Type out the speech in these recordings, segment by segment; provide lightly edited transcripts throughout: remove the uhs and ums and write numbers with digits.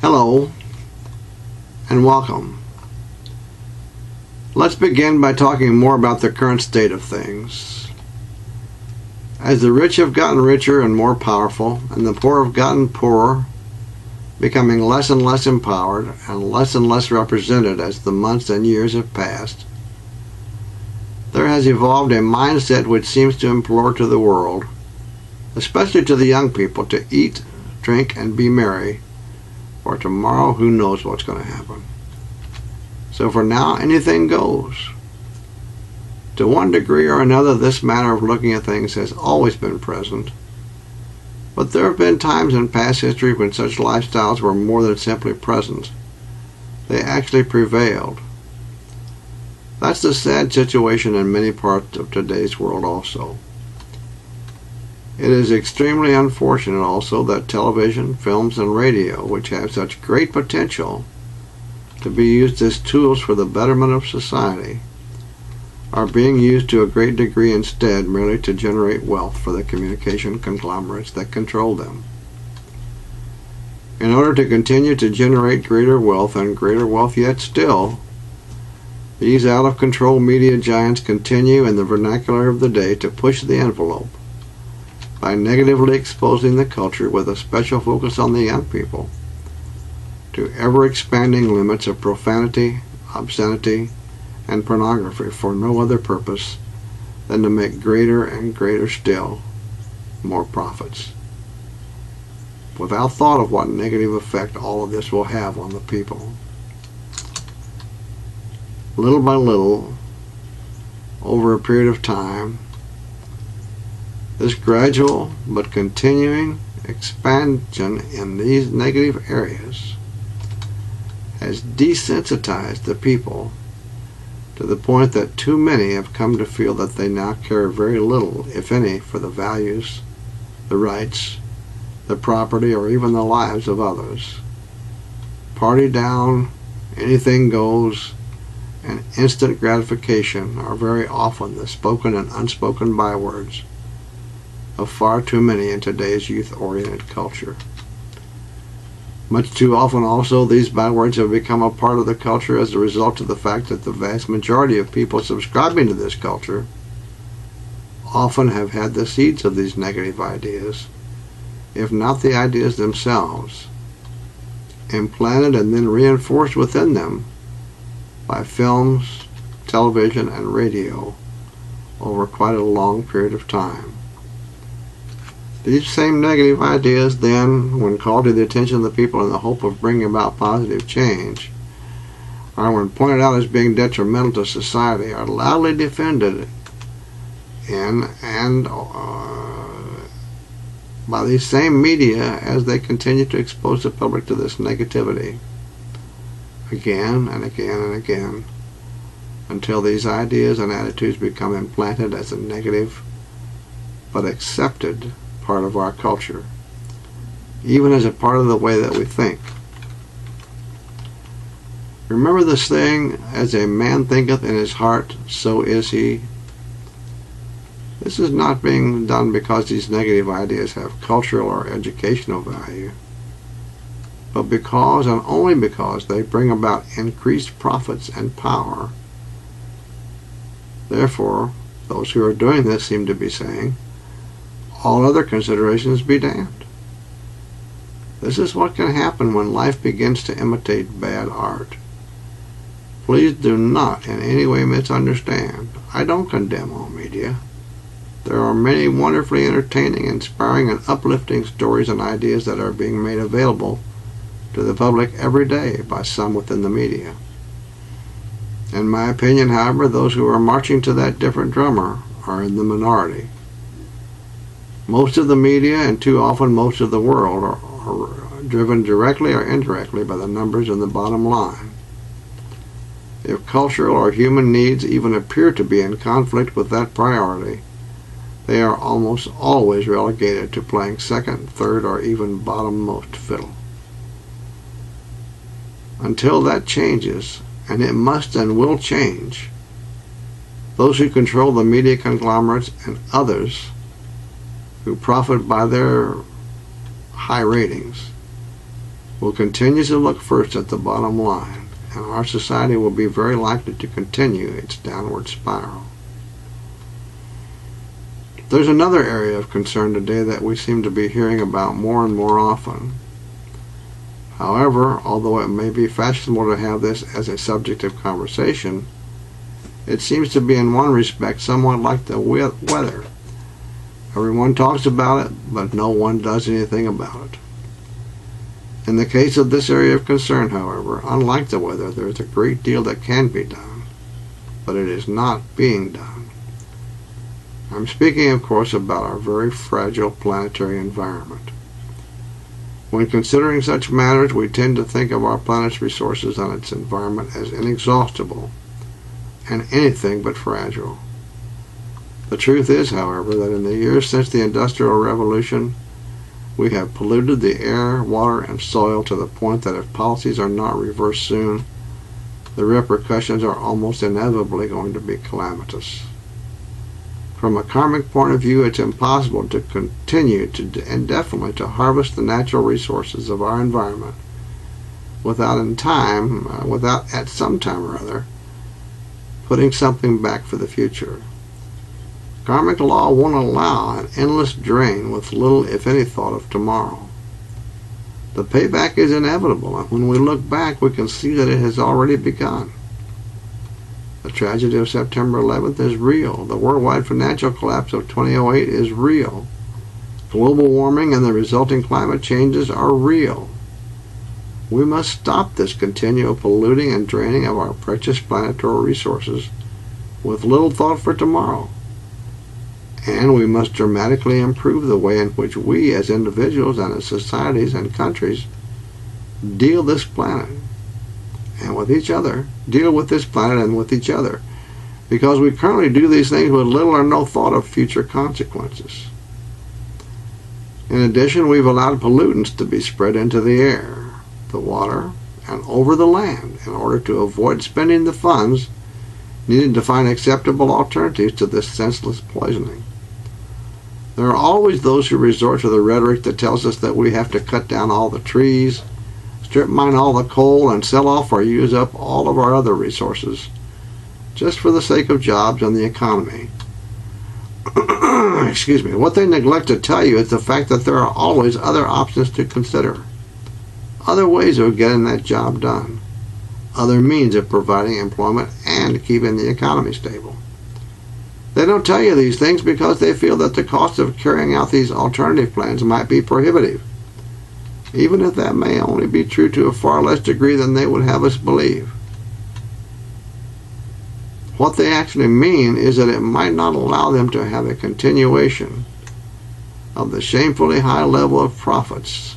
Hello and welcome. Let's begin by talking more about the current state of things. As the rich have gotten richer and more powerful, and the poor have gotten poorer, becoming less and less empowered and less represented as the months and years have passed, there has evolved a mindset which seems to implore to the world, especially to the young people, to eat, drink, and be merry, for tomorrow who knows what's going to happen. So for now, anything goes. To one degree or another, this manner of looking at things has always been present, but there have been times in past history when such lifestyles were more than simply present. They actually prevailed. That's the sad situation in many parts of today's world also. It is extremely unfortunate also that television, films, and radio, which have such great potential to be used as tools for the betterment of society, are being used to a great degree instead merely to generate wealth for the communication conglomerates that control them. In order to continue to generate greater wealth and greater wealth yet still, these out-of-control media giants continue in the vernacular of the day to push the envelope by negatively exposing the culture with a special focus on the young people to ever-expanding limits of profanity, obscenity, and pornography for no other purpose than to make greater and greater still more profits, without thought of what negative effect all of this will have on the people. Little by little, over a period of time, this gradual but continuing expansion in these negative areas has desensitized the people to the point that too many have come to feel that they now care very little, if any, for the values, the rights, the property, or even the lives of others. Party down, anything goes, and instant gratification are very often the spoken and unspoken bywords of far too many in today's youth-oriented culture. Much too often also, these bywords have become a part of the culture as a result of the fact that the vast majority of people subscribing to this culture often have had the seeds of these negative ideas, if not the ideas themselves, implanted and then reinforced within them by films, television, and radio over quite a long period of time. These same negative ideas then, when called to the attention of the people in the hope of bringing about positive change, or when pointed out as being detrimental to society, are loudly defended by these same media as they continue to expose the public to this negativity again and again and again, until these ideas and attitudes become implanted as a negative but accepted part of our culture, even as a part of the way that we think. Remember this saying, as a man thinketh in his heart, so is he. This is not being done because these negative ideas have cultural or educational value, but because and only because they bring about increased profits and power. Therefore, those who are doing this seem to be saying, all other considerations be damned. This is what can happen when life begins to imitate bad art. Please do not in any way misunderstand. I don't condemn all media. There are many wonderfully entertaining, inspiring, and uplifting stories and ideas that are being made available to the public every day by some within the media. In my opinion, however, those who are marching to that different drummer are in the minority. Most of the media, and too often most of the world, are driven directly or indirectly by the numbers in the bottom line. If cultural or human needs even appear to be in conflict with that priority, they are almost always relegated to playing second, third, or even bottommost fiddle. Until that changes, and it must and will change, those who control the media conglomerates and others who profit by their high ratings will continue to look first at the bottom line, and our society will be very likely to continue its downward spiral. There's another area of concern today that we seem to be hearing about more and more often. However, although it may be fashionable to have this as a subject of conversation, it seems to be in one respect somewhat like the weather. Everyone talks about it, but no one does anything about it. In the case of this area of concern, however, unlike the weather, there is a great deal that can be done, but it is not being done. I'm speaking, of course, about our very fragile planetary environment. When considering such matters, we tend to think of our planet's resources and its environment as inexhaustible and anything but fragile. The truth is, however, that in the years since the Industrial Revolution, we have polluted the air, water, and soil to the point that if policies are not reversed soon, the repercussions are almost inevitably going to be calamitous. From a karmic point of view, it's impossible to continue to indefinitely to harvest the natural resources of our environment without at some time or other putting something back for the future. Karmic law won't allow an endless drain with little, if any, thought of tomorrow. The payback is inevitable, and when we look back, we can see that it has already begun. The tragedy of September 11th is real. The worldwide financial collapse of 2008 is real. Global warming and the resulting climate changes are real. We must stop this continual polluting and draining of our precious planetary resources with little thought for tomorrow. And we must dramatically improve the way in which we as individuals and as societies and countries deal this planet and with each other, deal with this planet and with each other, because we currently do these things with little or no thought of future consequences. In addition, we've allowed pollutants to be spread into the air, the water, and over the land in order to avoid spending the funds needed to find acceptable alternatives to this senseless poisoning. There are always those who resort to the rhetoric that tells us that we have to cut down all the trees, strip mine all the coal, and sell off or use up all of our other resources, just for the sake of jobs and the economy. Excuse me. What they neglect to tell you is the fact that there are always other options to consider, other ways of getting that job done, other means of providing employment and keeping the economy stable. They don't tell you these things because they feel that the cost of carrying out these alternative plans might be prohibitive, even if that may only be true to a far less degree than they would have us believe. What they actually mean is that it might not allow them to have a continuation of the shamefully high level of profits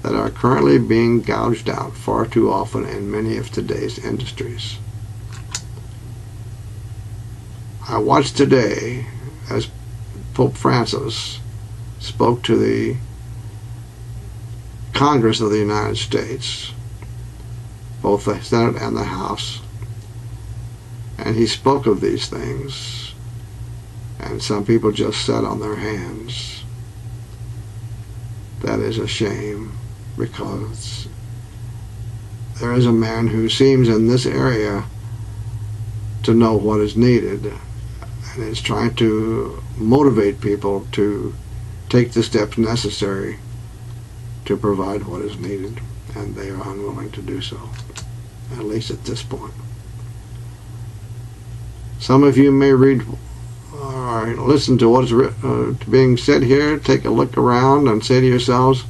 that are currently being gouged out far too often in many of today's industries. I watched today as Pope Francis spoke to the Congress of the United States, both the Senate and the House, and he spoke of these things, and some people just sat on their hands. That is a shame, because there is a man who seems in this area to know what is needed and is trying to motivate people to take the steps necessary to provide what is needed, and they are unwilling to do so, at least at this point. Some of you may read or listen to what is being said here, take a look around and say to yourselves,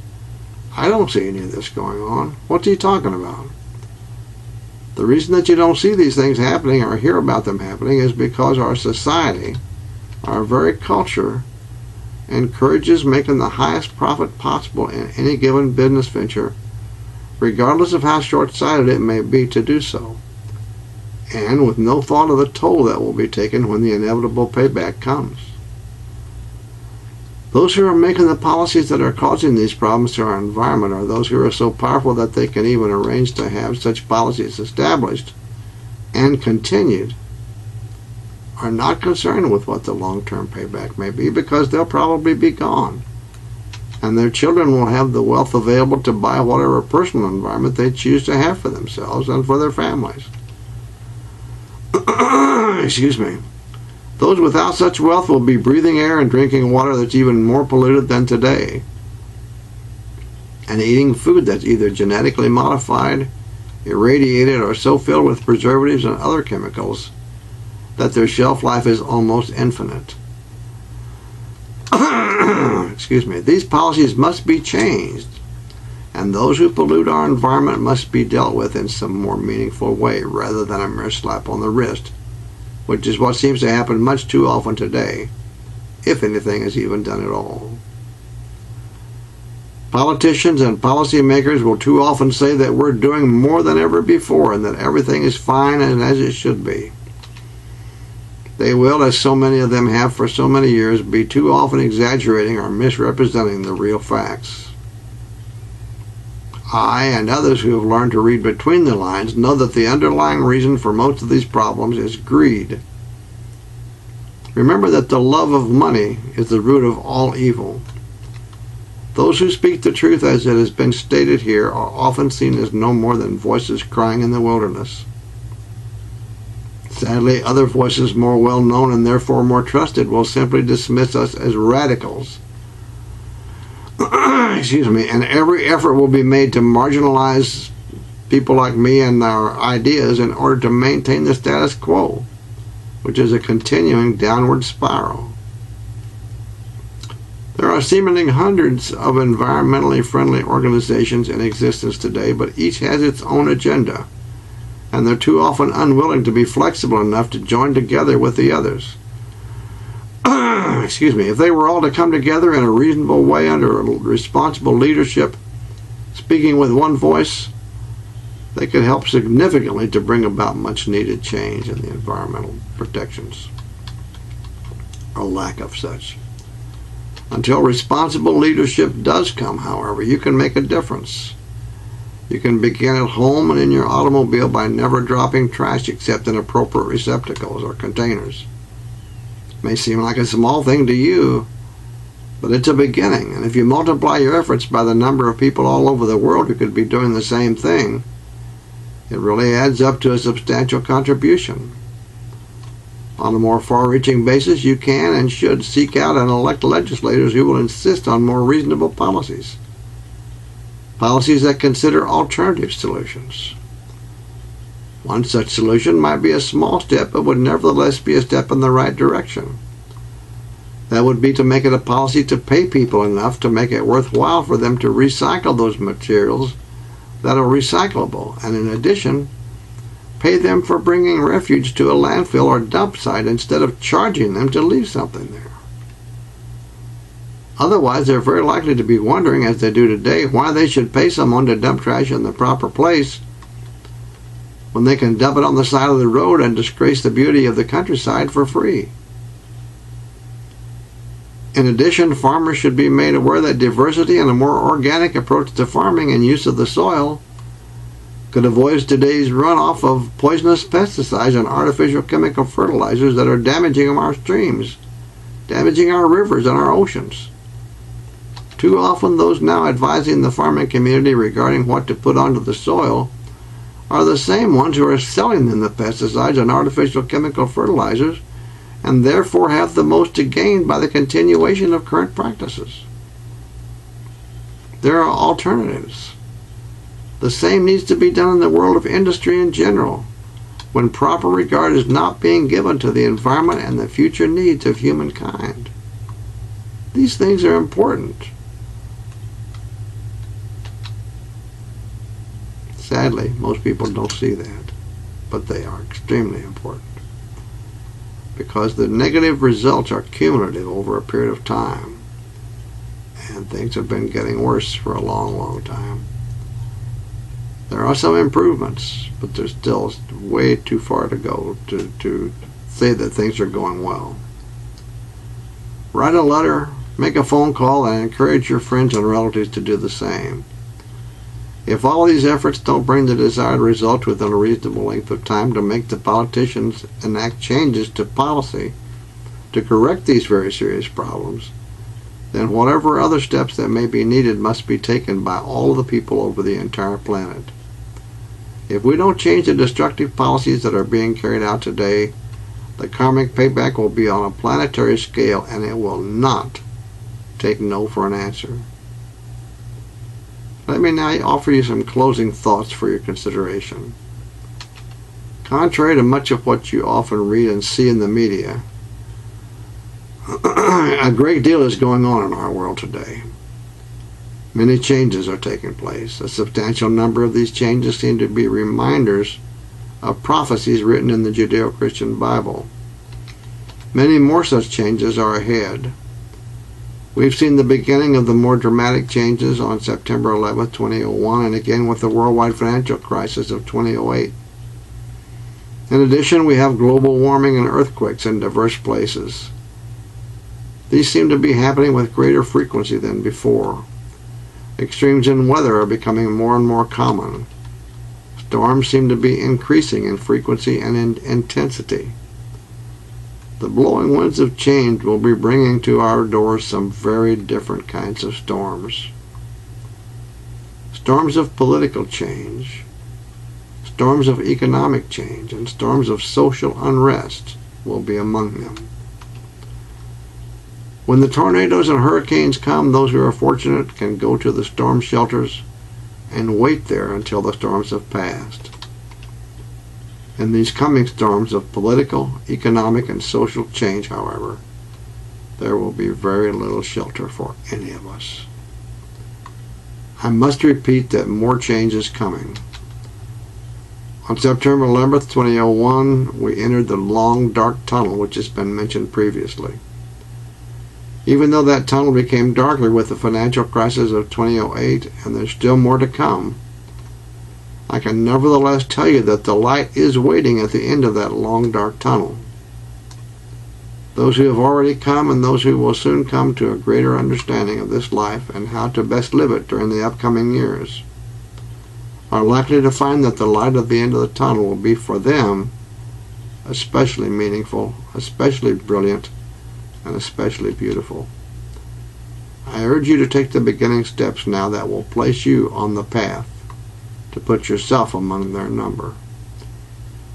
I don't see any of this going on. What's he talking about? The reason that you don't see these things happening or hear about them happening is because our society, our very culture, encourages making the highest profit possible in any given business venture, regardless of how short-sighted it may be to do so, and with no thought of the toll that will be taken when the inevitable payback comes. Those who are making the policies that are causing these problems to our environment are those who are so powerful that they can even arrange to have such policies established and continued, are not concerned with what the long-term payback may be, because they'll probably be gone and their children will have the wealth available to buy whatever personal environment they choose to have for themselves and for their families. Excuse me. Those without such wealth will be breathing air and drinking water that's even more polluted than today, and eating food that's either genetically modified, irradiated, or so filled with preservatives and other chemicals that their shelf life is almost infinite. Excuse me. These policies must be changed, and those who pollute our environment must be dealt with in some more meaningful way rather than a mere slap on the wrist, which is what seems to happen much too often today, if anything is even done at all. Politicians and policymakers will too often say that we're doing more than ever before and that everything is fine and as it should be. They will, as so many of them have for so many years, be too often exaggerating or misrepresenting the real facts. I and others who have learned to read between the lines know that the underlying reason for most of these problems is greed. Remember that the love of money is the root of all evil. Those who speak the truth as it has been stated here are often seen as no more than voices crying in the wilderness. Sadly, other voices more well known and therefore more trusted will simply dismiss us as radicals. Excuse me, and every effort will be made to marginalize people like me and our ideas in order to maintain the status quo, which is a continuing downward spiral. There are seemingly hundreds of environmentally friendly organizations in existence today, but each has its own agenda, and they're too often unwilling to be flexible enough to join together with the others. Excuse me, if they were all to come together in a reasonable way under a responsible leadership, speaking with one voice, they could help significantly to bring about much needed change in the environmental protections, or lack of such. Until responsible leadership does come, however, you can make a difference. You can begin at home and in your automobile by never dropping trash except in appropriate receptacles or containers. It may seem like a small thing to you, but it's a beginning, and if you multiply your efforts by the number of people all over the world who could be doing the same thing, it really adds up to a substantial contribution. On a more far-reaching basis, you can and should seek out and elect legislators who will insist on more reasonable policies. Policies that consider alternative solutions. One such solution might be a small step, but would nevertheless be a step in the right direction. That would be to make it a policy to pay people enough to make it worthwhile for them to recycle those materials that are recyclable, and in addition, pay them for bringing refuge to a landfill or dump site instead of charging them to leave something there. Otherwise, they're very likely to be wondering, as they do today, why they should pay someone to dump trash in the proper place when they can dump it on the side of the road and disgrace the beauty of the countryside for free. In addition, farmers should be made aware that diversity and a more organic approach to farming and use of the soil could avoid today's runoff of poisonous pesticides and artificial chemical fertilizers that are damaging our streams, damaging our rivers and our oceans. Too often, those now advising the farming community regarding what to put onto the soil are the same ones who are selling them the pesticides and artificial chemical fertilizers, and therefore have the most to gain by the continuation of current practices. There are alternatives. The same needs to be done in the world of industry in general, when proper regard is not being given to the environment and the future needs of humankind. These things are important. Sadly, most people don't see that, but they are extremely important, because the negative results are cumulative over a period of time, and things have been getting worse for a long, long time. There are some improvements, but there's still way too far to go to say that things are going well. Write a letter, make a phone call, and encourage your friends and relatives to do the same. If all these efforts don't bring the desired result within a reasonable length of time to make the politicians enact changes to policy to correct these very serious problems, then whatever other steps that may be needed must be taken by all of the people over the entire planet. If we don't change the destructive policies that are being carried out today, the karmic payback will be on a planetary scale, and it will not take no for an answer. Let me now offer you some closing thoughts for your consideration. Contrary to much of what you often read and see in the media, a great deal is going on in our world today. Many changes are taking place. A substantial number of these changes seem to be reminders of prophecies written in the Judeo-Christian Bible. Many more such changes are ahead. We've seen the beginning of the more dramatic changes on September 11, 2001, and again with the worldwide financial crisis of 2008. In addition, we have global warming and earthquakes in diverse places. These seem to be happening with greater frequency than before. Extremes in weather are becoming more and more common. Storms seem to be increasing in frequency and in intensity. The blowing winds of change will be bringing to our doors some very different kinds of storms. Storms of political change, storms of economic change, and storms of social unrest will be among them. When the tornadoes and hurricanes come, those who are fortunate can go to the storm shelters and wait there until the storms have passed. In these coming storms of political, economic, and social change, however, there will be very little shelter for any of us. I must repeat that more change is coming. On September 11th, 2001, we entered the long, dark tunnel which has been mentioned previously. Even though that tunnel became darker with the financial crisis of 2008, and there's still more to come, I can nevertheless tell you that the light is waiting at the end of that long, dark tunnel. Those who have already come and those who will soon come to a greater understanding of this life and how to best live it during the upcoming years are likely to find that the light at the end of the tunnel will be for them especially meaningful, especially brilliant, and especially beautiful. I urge you to take the beginning steps now that will place you on the path to put yourself among their number.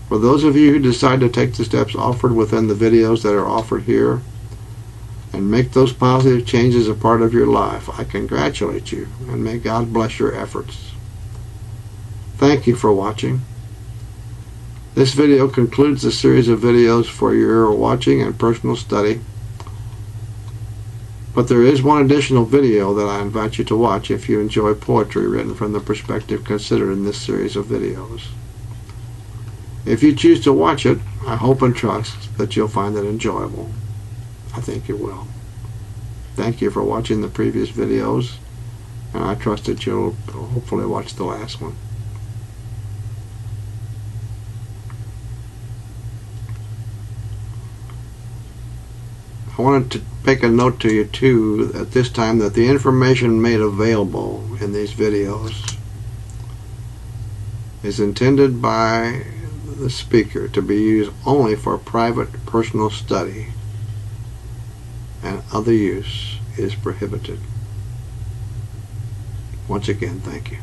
For those of you who decide to take the steps offered within the videos that are offered here and make those positive changes a part of your life, I congratulate you and may God bless your efforts. Thank you for watching. This video concludes the series of videos for your watching and personal study. But there is one additional video that I invite you to watch if you enjoy poetry written from the perspective considered in this series of videos. If you choose to watch it, I hope and trust that you'll find it enjoyable. I think you will. Thank you for watching the previous videos, and I trust that you'll hopefully watch the last one. I wanted to make a note to you too at this time that the information made available in these videos is intended by the speaker to be used only for private personal study, and other use is prohibited. Once again, thank you.